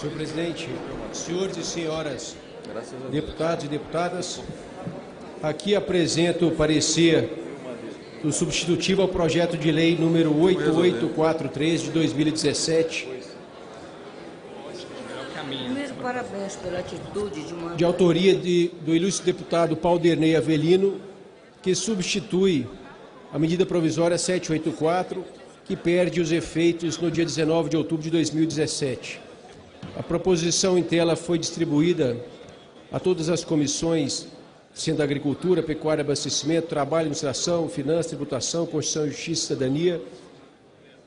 Senhor presidente, senhores e senhoras deputados e deputadas, aqui apresento o parecer do substitutivo ao projeto de lei número 8843 de 2017, Primeiro, parabéns pela atitude de autoria do ilustre deputado Paulderney Avelino, que substitui a medida provisória 784, que perde os efeitos no dia 19 de outubro de 2017. A proposição em tela foi distribuída a todas as comissões, sendo Agricultura, Pecuária e Abastecimento, Trabalho, Administração, Finanças, Tributação, Constituição, Justiça e Cidadania.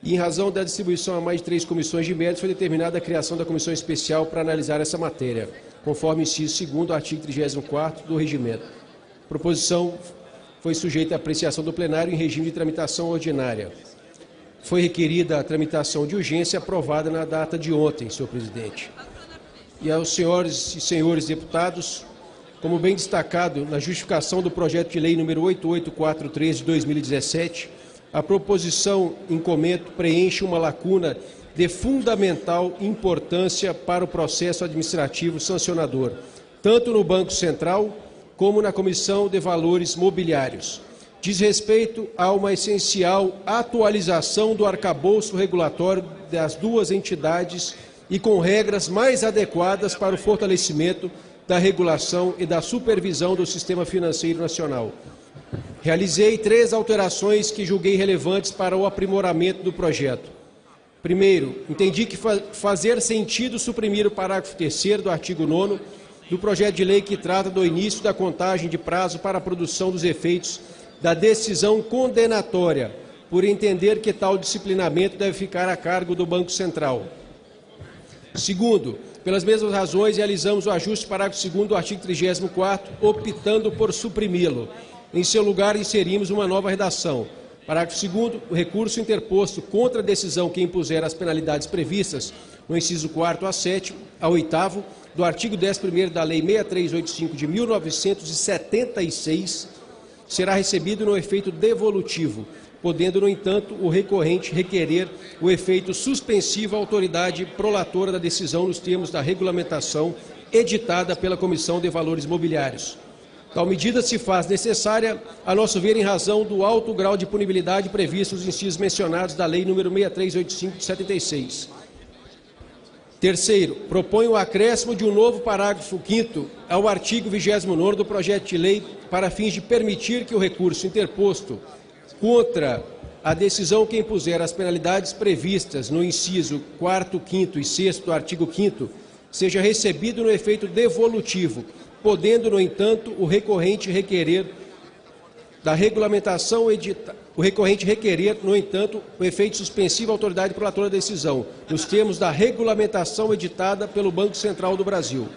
E, em razão da distribuição a mais de 3 comissões de méritos, foi determinada a criação da comissão especial para analisar essa matéria, conforme inciso 2º do artigo 34º do Regimento. A proposição foi sujeita à apreciação do plenário em regime de tramitação ordinária. Foi requerida a tramitação de urgência aprovada na data de ontem, senhor presidente. E aos senhores e senhores deputados, como bem destacado na justificação do projeto de lei número 8843 de 2017, a proposição em comento preenche uma lacuna de fundamental importância para o processo administrativo sancionador, tanto no Banco Central como na Comissão de Valores Mobiliários. Diz respeito a uma essencial atualização do arcabouço regulatório das duas entidades e com regras mais adequadas para o fortalecimento da regulação e da supervisão do sistema financeiro nacional. Realizei 3 alterações que julguei relevantes para o aprimoramento do projeto. Primeiro, entendi que fazer sentido suprimir o parágrafo 3º do artigo 9º do projeto de lei que trata do início da contagem de prazo para a produção dos efeitos da decisão condenatória, por entender que tal disciplinamento deve ficar a cargo do Banco Central. Segundo, pelas mesmas razões, realizamos o ajuste do parágrafo 2º do artigo 34º, optando por suprimi-lo. Em seu lugar, inserimos uma nova redação. Parágrafo 2º, o recurso interposto contra a decisão que impuser as penalidades previstas no inciso 4º a 7º, a 8º, do artigo 11º da Lei 6385 de 1976, será recebido no efeito devolutivo, podendo, no entanto, o recorrente requerer o efeito suspensivo à autoridade prolatora da decisão nos termos da regulamentação editada pela Comissão de Valores Mobiliários. Tal medida se faz necessária, a nosso ver, em razão do alto grau de punibilidade previsto nos incisos mencionados da Lei nº 6385 de 76. Terceiro, propõe o acréscimo de um novo parágrafo 5º ao artigo 29º do projeto de lei para fins de permitir que o recurso interposto contra a decisão que impuser as penalidades previstas no inciso 4º, 5º e 6º do artigo 5º seja recebido no efeito devolutivo, podendo, no entanto, o recorrente requerer, no entanto, o efeito suspensivo à autoridade prolatora da decisão, nos termos da regulamentação editada pelo Banco Central do Brasil.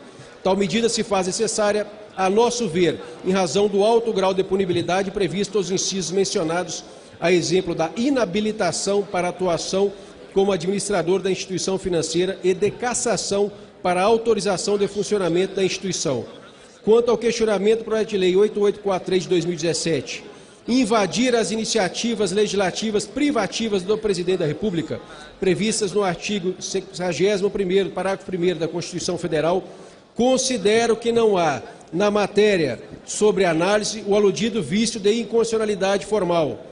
Tal medida se faz necessária, a nosso ver, em razão do alto grau de punibilidade previsto aos incisos mencionados, a exemplo da inabilitação para atuação como administrador da instituição financeira e de cassação para a autorização de funcionamento da instituição. Quanto ao questionamento do projeto de lei 8843 de 2017, invadir as iniciativas legislativas privativas do Presidente da República, previstas no artigo 61º, parágrafo 1º da Constituição Federal, considero que não há, na matéria sobre análise, o aludido vício de inconstitucionalidade formal.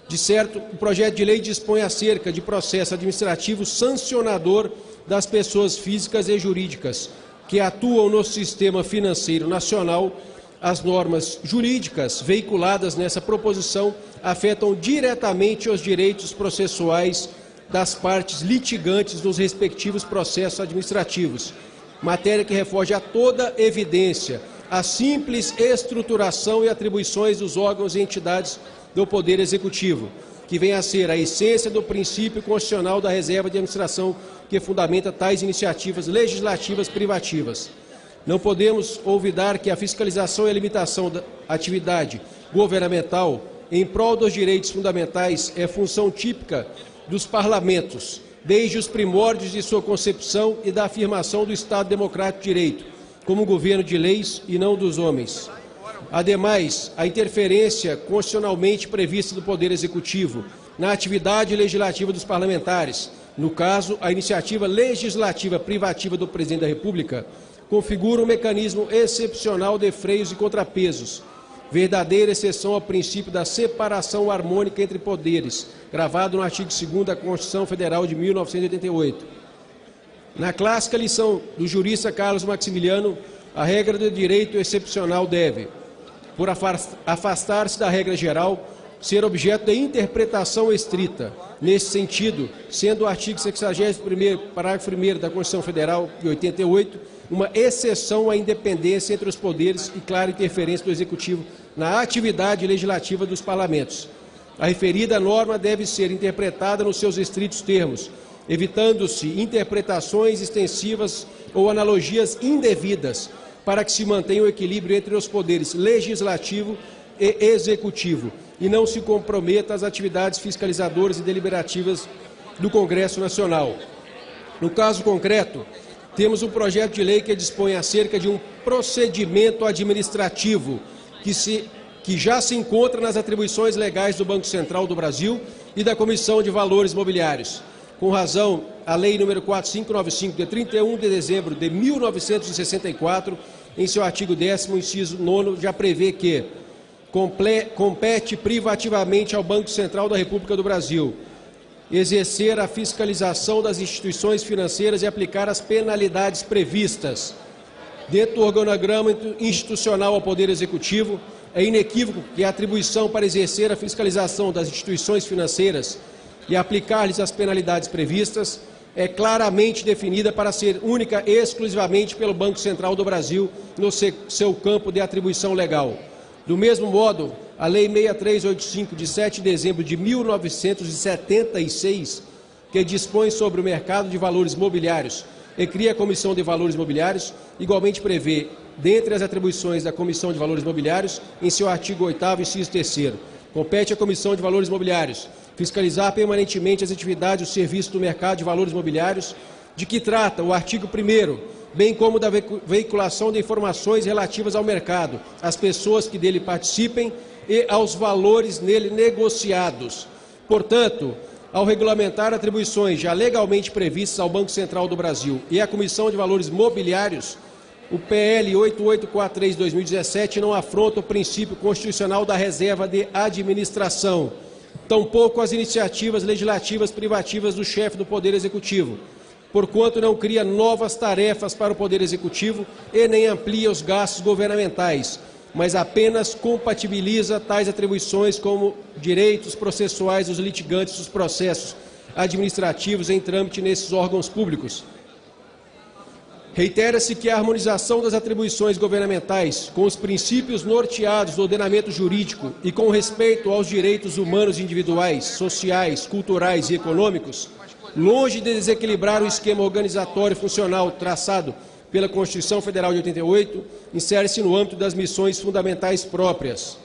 De certo, o projeto de lei dispõe acerca de processo administrativo sancionador das pessoas físicas e jurídicas que atuam no sistema financeiro nacional. As normas jurídicas veiculadas nessa proposição afetam diretamente os direitos processuais das partes litigantes nos respectivos processos administrativos, matéria que refoge a toda evidência a simples estruturação e atribuições dos órgãos e entidades do Poder Executivo, que vem a ser a essência do princípio constitucional da reserva de administração que fundamenta tais iniciativas legislativas privativas. Não podemos olvidar que a fiscalização e a limitação da atividade governamental em prol dos direitos fundamentais é função típica dos parlamentos, desde os primórdios de sua concepção e da afirmação do Estado Democrático de Direito, como governo de leis e não dos homens. Ademais, a interferência constitucionalmente prevista do Poder Executivo na atividade legislativa dos parlamentares. No caso, a iniciativa legislativa privativa do Presidente da República configura um mecanismo excepcional de freios e contrapesos, verdadeira exceção ao princípio da separação harmônica entre poderes, gravado no artigo 2º da Constituição Federal de 1988. Na clássica lição do jurista Carlos Maximiliano, a regra do direito excepcional deve, por afastar-se da regra geral, ser objeto de interpretação estrita. Nesse sentido, sendo o artigo 61º, parágrafo 1º da Constituição Federal de 88, uma exceção à independência entre os poderes e clara interferência do Executivo na atividade legislativa dos parlamentos. A referida norma deve ser interpretada nos seus estritos termos, evitando-se interpretações extensivas ou analogias indevidas, para que se mantenha o equilíbrio entre os poderes legislativo e executivo e não se comprometa as atividades fiscalizadoras e deliberativas do Congresso Nacional. No caso concreto, temos um projeto de lei que dispõe acerca de um procedimento administrativo que já se encontra nas atribuições legais do Banco Central do Brasil e da Comissão de Valores Mobiliários. Com razão, a Lei nº 4595, de 31 de dezembro de 1964, em seu artigo 10º, inciso 9º, já prevê que compete privativamente ao Banco Central da República do Brasil exercer a fiscalização das instituições financeiras e aplicar as penalidades previstas. Dentro do organograma institucional ao Poder Executivo, é inequívoco que a atribuição para exercer a fiscalização das instituições financeiras e aplicar-lhes as penalidades previstas é claramente definida para ser única e exclusivamente pelo Banco Central do Brasil no seu campo de atribuição legal. Do mesmo modo, a Lei 6385, de 7 de dezembro de 1976, que dispõe sobre o mercado de valores mobiliários e cria a Comissão de Valores Mobiliários, igualmente prevê, dentre as atribuições da Comissão de Valores Mobiliários, em seu artigo 8º, inciso 3º, compete à Comissão de Valores Mobiliários fiscalizar permanentemente as atividades e os serviços do mercado de valores mobiliários, de que trata o artigo 1º, bem como da veiculação de informações relativas ao mercado, às pessoas que dele participem e aos valores nele negociados. Portanto, ao regulamentar atribuições já legalmente previstas ao Banco Central do Brasil e à Comissão de Valores Mobiliários, o PL 8843 de 2017 não afronta o princípio constitucional da reserva de administração, tampouco as iniciativas legislativas privativas do chefe do Poder Executivo, porquanto não cria novas tarefas para o Poder Executivo e nem amplia os gastos governamentais, mas apenas compatibiliza tais atribuições como direitos processuais dos litigantes dos processos administrativos em trâmite nesses órgãos públicos. Reitera-se que a harmonização das atribuições governamentais com os princípios norteados do ordenamento jurídico e com respeito aos direitos humanos individuais, sociais, culturais e econômicos, longe de desequilibrar o esquema organizatório e funcional traçado pela Constituição Federal de 88, insere-se no âmbito das missões fundamentais próprias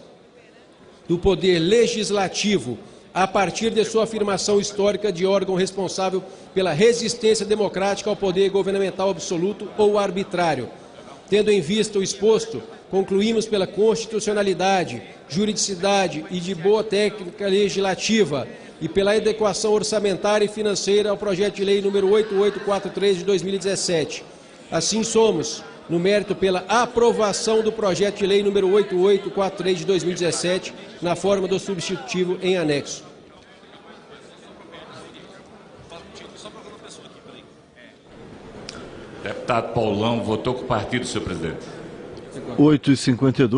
do Poder Legislativo, a partir de sua afirmação histórica de órgão responsável pela resistência democrática ao poder governamental absoluto ou arbitrário. Tendo em vista o exposto, concluímos pela constitucionalidade, juridicidade e de boa técnica legislativa e pela adequação orçamentária e financeira ao projeto de lei número 8843 de 2017. Assim somos, no mérito, pela aprovação do projeto de lei número 8843 de 2017, na forma do substitutivo em anexo. Deputado Paulão votou com o partido, senhor presidente. 8h52.